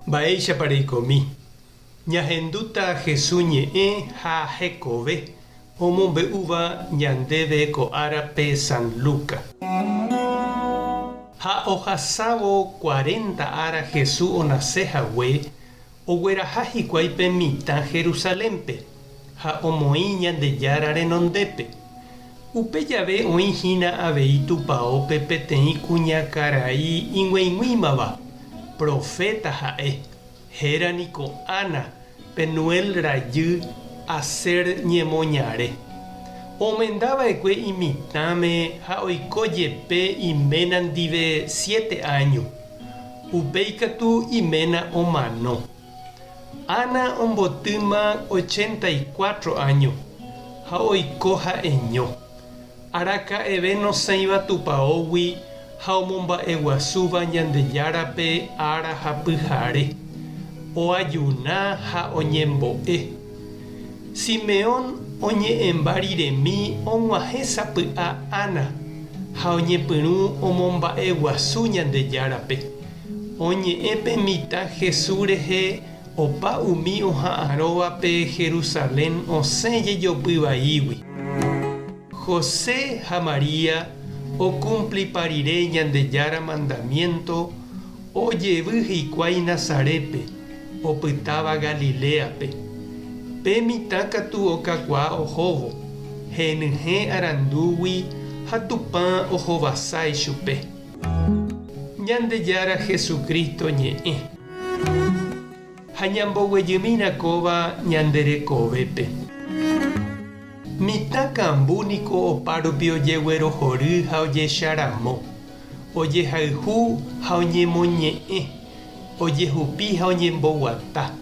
Baeisha pareikomi. Ñahenduta Jesús ñe'ẽ ha hekove omombe'úva ñandéve ko'árape San Luca. Ha ohasávo 40 ára Jesús onasehague ogueraha hikuái pe mitã Jerusalémpe ha omoĩ Ñandejára renondépe. Upe jave oĩhína avei tupaópe peteĩ kuñakarai ig̃uĩg̃uĩmava profeta ha'e héranico Ana Penuel rajy Aser ñemoñare. Omendava'ekue imitãme ha oikojepe iména ndive 7 años. Upéi katu iména omano. Ana ombotýma 84 años ha oiko ha'eño. Araka'eve nosẽiva tupaógui ha omomba'eguasúva Ñandejárape ára ha pyhare. Oajuna ha oñembo'e. Simeón oñe'ẽmbariremi og̃uahẽ sapy'a Ana ha oñepyrũ omomba'eguasu Ñandejárape. Oñe'ẽ pe mitã Jesús rehe opa umi oha'ãróvape Jerusalén osẽ jejopyvaígui. José ha María ocumpliparire Ñandejára mandamiento ojevy hikuái Nazarépe opytáva Galileape. Pe mitã katu okakuaa ohóvo henyhẽ arandúgui ha tupã ohovasái chupe. Ñandejára Jesucristo ñe'ẽ. Ha ñamboguejymírakóva ñanderekovépe. Mitã kambúniko opárupi ojeguerohory ha ojecharamo. Ojehayhu ha oñemoñe'ẽ. Ojehupi ha oñemboguata.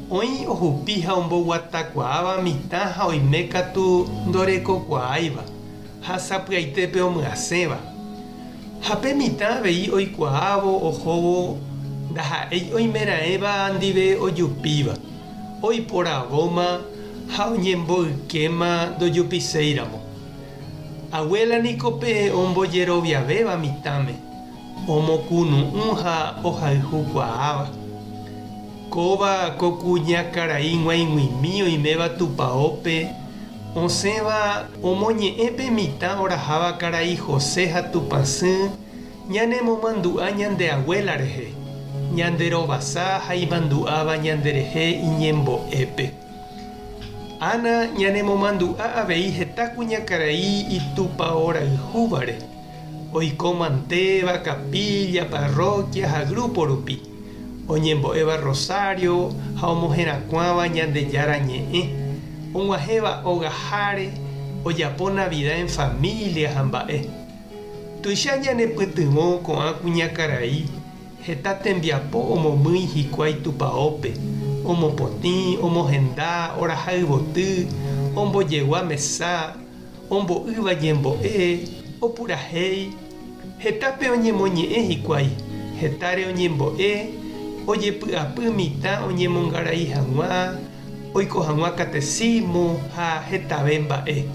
Oĩ ohupi ha omboguatakuaáva mitã ha oime katu ndorekokuaáiva ha sapy'aitépe omyasẽva. Ha pe mitã avei oikuaávo ohóvo ndaha'éi oimeraẽva ndive ojupíva. Oiporavóma ha oñemboykéma ndojupiséiramo. Abuelaniko pe ombojeroviavéva mitãme. Omokunu'ũ ha ohayhukuaáva. Kóva ko kuñakarai g̃uaig̃uimi oiméva tupaópe osẽva omoñe'ẽ pe mitã oraháva karai José ha tupãsy ñanemomandu'a ñande abuela rehe. Ñanderovasa ha imandu'áva ñanderehe iñembo'épe. Ana ñanemomandu'a avei heta kuñakarai itupaorayhúvare. Oikomantéva capilla, parroquia ha grupo rupi. Oñembo'éva rosario ha omoherakuãva Ñandejára ñe'ẽ. Og̃uahẽva ogaháre ojapo Navidad en familia ha mba'e. Tuicha ñanepytyvõ ko'ã kuñakarai heta tembiapo omomýi hikuái tupaópe. Omopotĩ, omohenda, oraha yvoty, ombojegua mesa, ombo'ýva ñembo'e, opurahéi. Hetápe oñemoñe'ẽ hikuái, hetáre oñembo'e, ojepy'apy mitã oñemongarai hag̃ua, oiko hag̃ua catecismo ha hetave mba'e.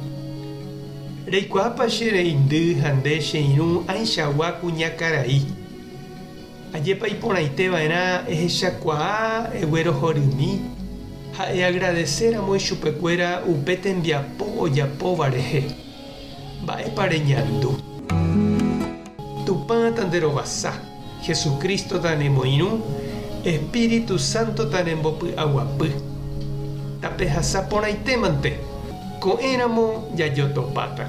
Reikuaápa che reindy ha nde che irũ aichagua kuñakarai. Ajépa iporãiteva'erã ehechakuaa eguerohorymi ha eagradecer amo chupekuéra upe tembiapo ojapóva rehe. Mba'épa reñandu. Tupã tanderovasa, Jesucristo tanemoirũ, Espíritu Santo tanembopy'aguapy. Tape hasa porãitémante, ko'ẽramo jajotopáta.